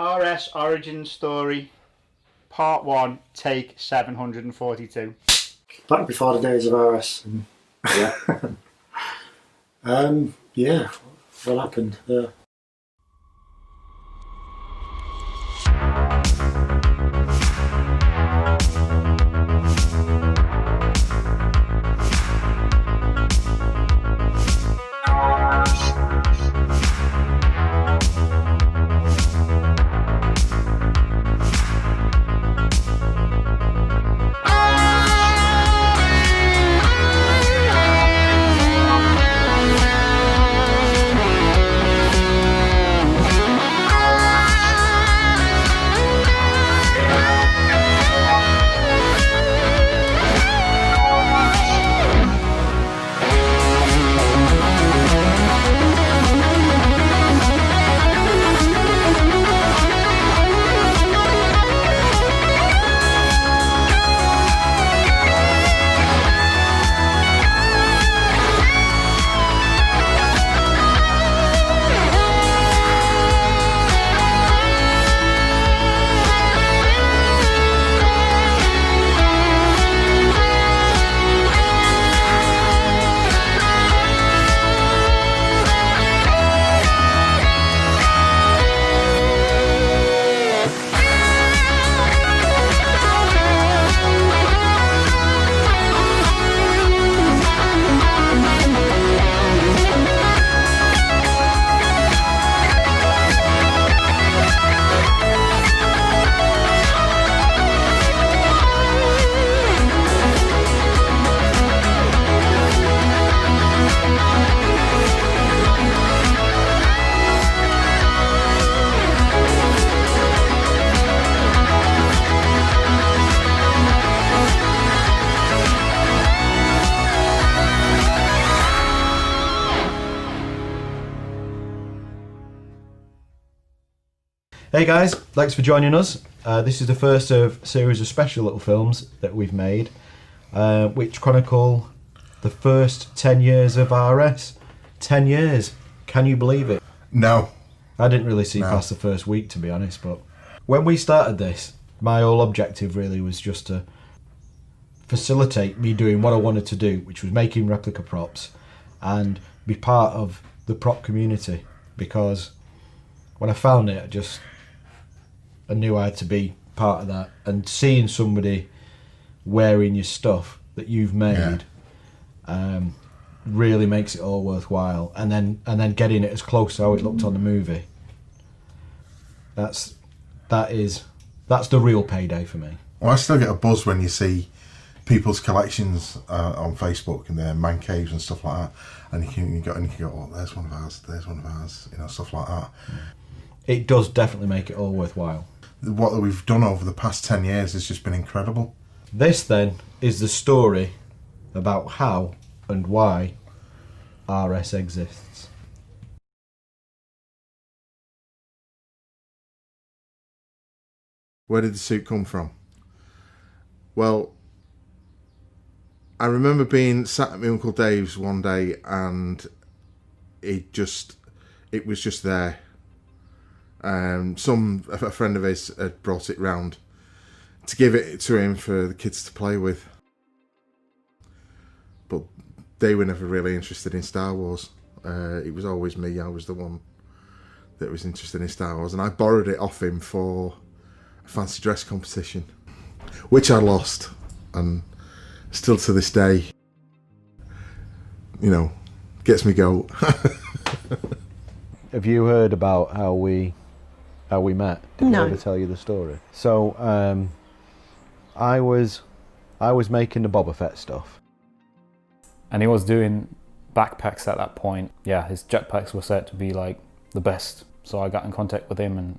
RS Origin Story, Part 1, Take 742. Back before the days of RS. Yeah. Yeah, what happened? Hey guys, thanks for joining us. This is the first of a series of special little films that we've made, which chronicle the first 10 years of RS. 10 years, can you believe it? No. I didn't really see past the first week, to be honest, but when we started this, my whole objective really was just to facilitate me doing what I wanted to do, which was making replica props and be part of the prop community, because when I found it, I knew I had to be part of that, and seeing somebody wearing your stuff that you've made really makes it all worthwhile. And then getting it as close to how it looked on the movie. That's the real payday for me. Well, I still get a buzz when you see people's collections on Facebook and their man caves and stuff like that, and you can go, oh, there's one of ours, stuff like that. It does definitely make it all worthwhile. What we've done over the past 10 years has just been incredible. This then is the story about how and why RS exists. Where did the suit come from? Well, I remember being sat at my Uncle Dave's one day and it was just there. A friend of his had brought it round to give it to him for the kids to play with. But they were never really interested in Star Wars. It was always me. I was the one that was interested in Star Wars. And I borrowed it off him for a fancy dress competition, which I lost. And still to this day, gets me go. Have you heard about how we met? Did No. I ever tell you the story? So I was making the Boba Fett stuff, and he was doing backpacks at that point. Yeah, his jetpacks were said to be like the best. So I got in contact with him and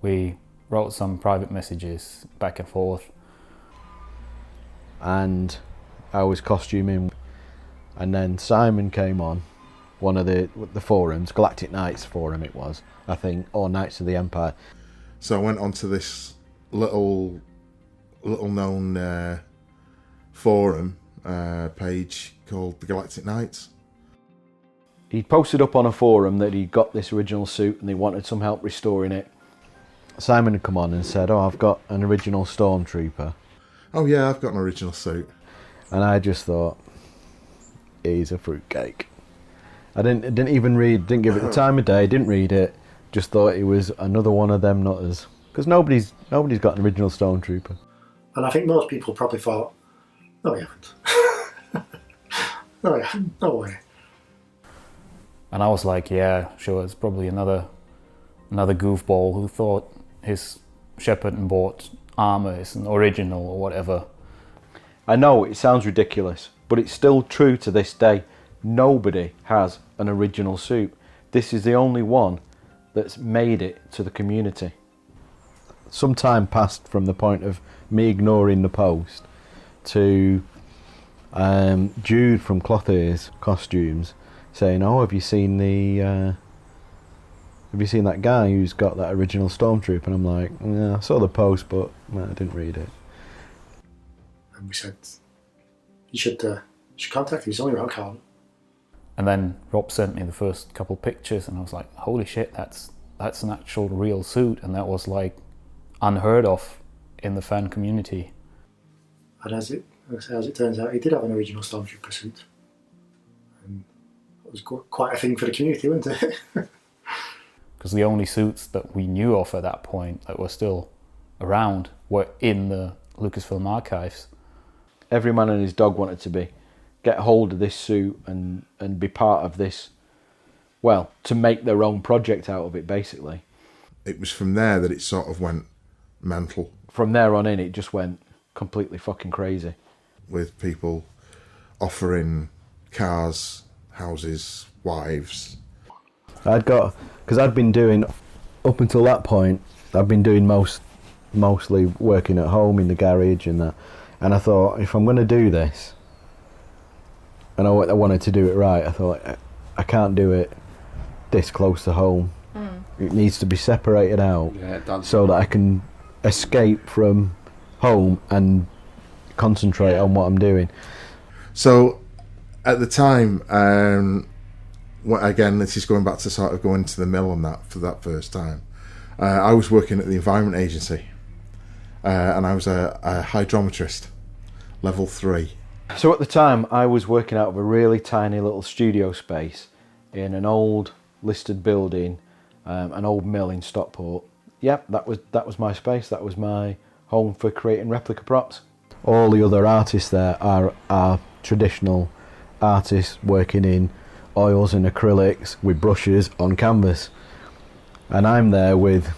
we wrote some private messages back and forth. and I was costuming, and then Simon came on one of the forums, Galactic Knights forum it was, I think, or Knights of the Empire. So I went onto this little known forum page called the Galactic Knights. He posted up on a forum that he got this original suit and they wanted some help restoring it. Simon had come on and said, "Oh, I've got an original Stormtrooper," Oh yeah, I've got an original suit. and I just thought, he's a fruitcake. I didn't even read, didn't give it the time of day, didn't read it. Just thought he was another one of them nutters. Because nobody's got an original Stormtrooper. And I think most people probably thought, no, we haven't. No, we haven't. No way. And I was like, yeah, sure, it's probably another goofball who thought his Shepard and bought armour is an original or whatever. I know it sounds ridiculous, but it's still true to this day. Nobody has an original suit. This is the only one that's made it to the community. Some time passed from the point of me ignoring the post to Jude from Clothiers Costumes saying, "Oh, have you seen that guy who's got that original Stormtrooper?" And I'm like, "Yeah, I saw the post, but I didn't read it." And we said, you should contact him. He's only around Carl. And then Rob sent me the first couple pictures, and I was like, holy shit, that's an actual real suit. And that was like unheard of in the fan community. And as it turns out, he did have an original Stormtrooper suit. And it was quite a thing for the community, wasn't it? Because the only suits that we knew of at that point that were still around were in the Lucasfilm archives. Every man and his dog wanted to get hold of this suit and be part of this, well, to make their own project out of it, basically. It was from there that it sort of went mental. From there on in, it just went completely fucking crazy. With people offering cars, houses, wives. Because I'd been doing, up until that point, I've been doing mostly working at home in the garage and that. And I thought, if I'm going to do this, and I wanted to do it right, I thought, I can't do it this close to home. It needs to be separated out so that I can escape from home and concentrate on what I'm doing. So, at the time, again, this is going back to sort of going to the mill and that for that first time. I was working at the Environment Agency, and I was a hydrometrist, level 3. So at the time, I was working out of a really tiny little studio space in an old listed building, an old mill in Stockport. Yep, that was my space. That was my home for creating replica props. All the other artists there are traditional artists working in oils and acrylics with brushes on canvas, and I'm there with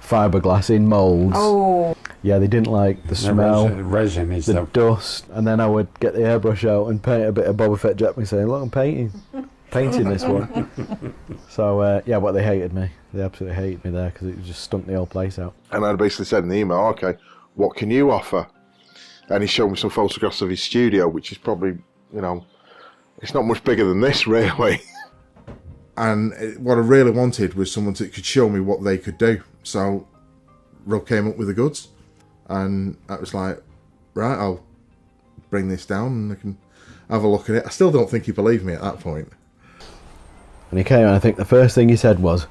fiberglass in moulds. Oh. Yeah, they didn't like the smell, resin is the dust, and then I would get the airbrush out and paint a bit of Boba Fett Jackman saying, "Look, I'm painting this one." So yeah, but they hated me. They absolutely hated me there because it just stunk the whole place out. And I basically said in the email, okay, what can you offer? And he showed me some photographs of his studio, which is probably, it's not much bigger than this, really. And what I really wanted was someone that could show me what they could do. So Rob came up with the goods, and I was like, right, I'll bring this down and I can have a look at it. I still don't think he believed me at that point. And he came and I think the first thing he said was,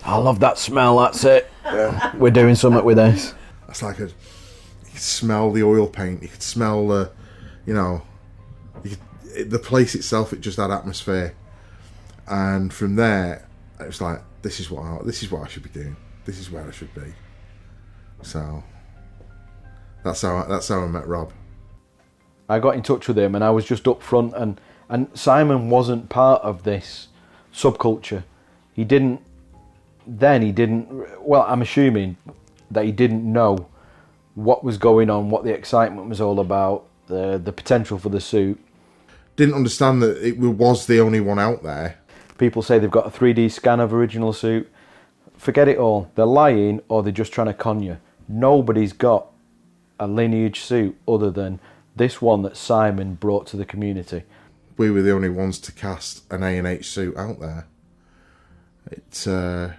"I love that smell, that's it. Yeah. We're doing something with this." It's like you could smell the oil paint, you could smell the, the place itself, it just had atmosphere. And from there, it was like, this is what I should be doing. This is where I should be. So that's how I met Rob. I got in touch with him and I was just up front, and Simon wasn't part of this subculture. Well, I'm assuming that he didn't know what was going on, what the excitement was all about, the potential for the suit. Didn't understand that it was the only one out there. People say they've got a 3D scan of original suit. Forget it all. They're lying or they're just trying to con you. Nobody's got a lineage suit other than this one that Simon brought to the community. We were the only ones to cast an A&H suit out there. It's I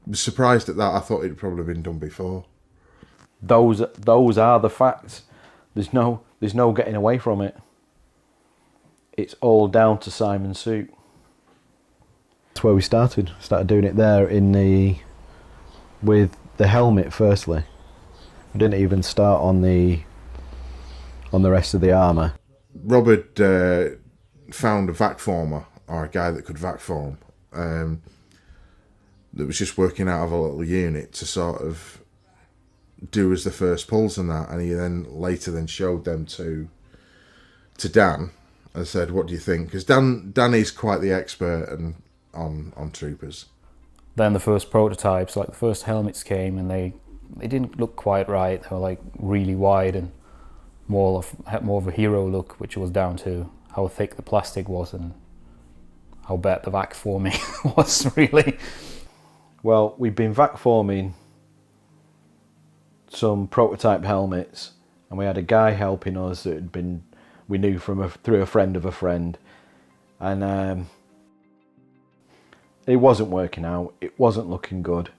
was surprised at that. I thought it'd probably been done before. Those are the facts. There's no getting away from it. It's all down to Simon's suit. That's where we started. Started doing it there in the with the helmet firstly. We didn't even start on the rest of the armour. Robert found a vac former, or a guy that could vac form, that was just working out of a little unit to sort of do as the first pulls and that, and he then later showed them to Dan and said, "What do you think?" Because Dan is quite the expert on troopers. Then the first prototypes, like the first helmets came, and they didn't look quite right. They were like really wide and had more of a hero look, which was down to how thick the plastic was and how bad the vac forming was, really. Well, we've been vac forming some prototype helmets, and we had a guy helping us that we knew through a friend of a friend, and it wasn't working out. It wasn't looking good.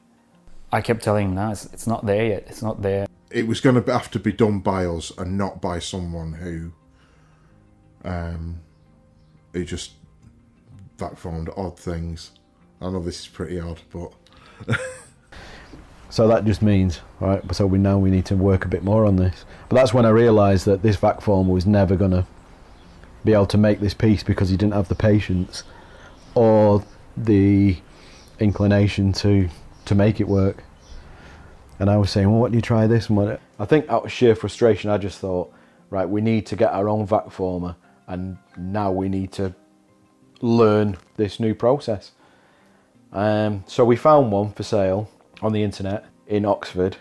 I kept telling him, "No, it's not there yet. It's not there." It was going to have to be done by us and not by someone who just vac formed odd things. I know this is pretty odd, but so that just means, right, so we need to work a bit more on this. But that's when I realised that this vac former was never going to be able to make this piece because he didn't have the patience or the inclination to make it work. And I was saying, well, what do you try this? And I think out of sheer frustration, I just thought, right, we need to get our own vac former, and now we need to learn this new process. So we found one for sale on the internet in Oxford.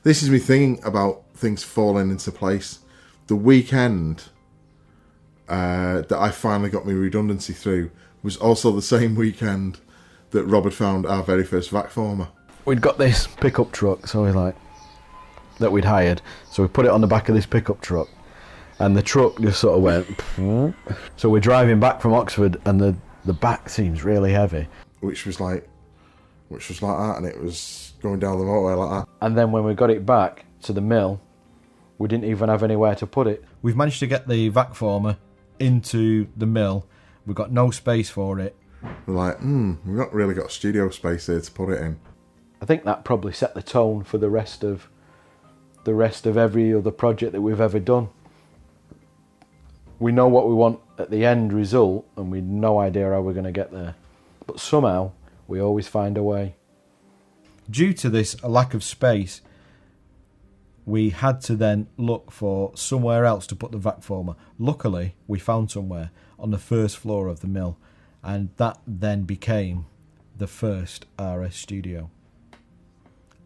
this is me thinking about things falling into place. The weekend that I finally got my redundancy through was also the same weekend that Robert found our very first vac former. We'd got this pickup truck, that we'd hired. So we put it on the back of this pickup truck, and the truck just sort of went. So we're driving back from Oxford, and the back seems really heavy. Which was like that, and it was going down the motorway like that. And then when we got it back to the mill, we didn't even have anywhere to put it. We've managed to get the vac former into the mill. We've got no space for it. We're like, we've not really got studio space here to put it in. I think that probably set the tone for the rest of every other project that we've ever done. We know what we want at the end result, and we've no idea how we're going to get there. But somehow, we always find a way. Due to this lack of space, we had to then look for somewhere else to put the vac former. Luckily, we found somewhere on the first floor of the mill, and that then became the first RS studio.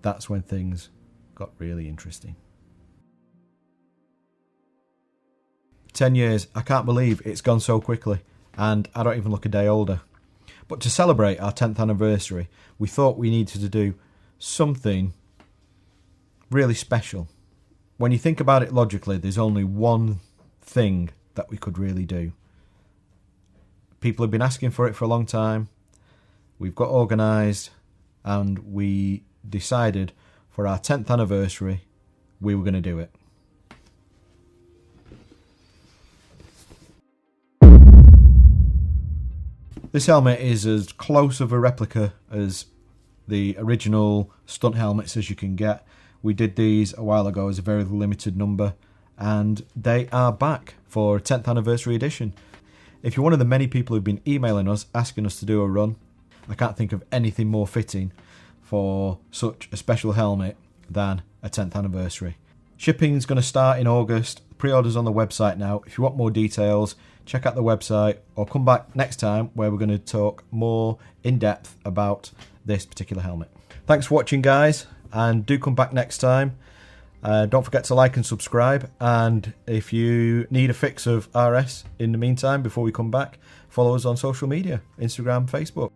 That's when things got really interesting. 10 years, I can't believe it's gone so quickly, and I don't even look a day older. But to celebrate our 10th anniversary, we thought we needed to do something really special. When you think about it logically, there's only one thing that we could really do. People have been asking for it for a long time. We've got organised, and we decided for our 10th anniversary we were going to do it. This helmet is as close of a replica as the original stunt helmets as you can get. We did these a while ago as a very limited number, and they are back for a 10th anniversary edition. If you're one of the many people who've been emailing us asking us to do a run, I can't think of anything more fitting for such a special helmet than a 10th anniversary. Shipping's going to start in August. Pre-orders on the website now. If you want more details, check out the website, or come back next time where we're going to talk more in depth about this particular helmet. Thanks for watching, guys, and do come back next time. Don't forget to like and subscribe, and if you need a fix of RS in the meantime before we come back, follow us on social media, Instagram, Facebook.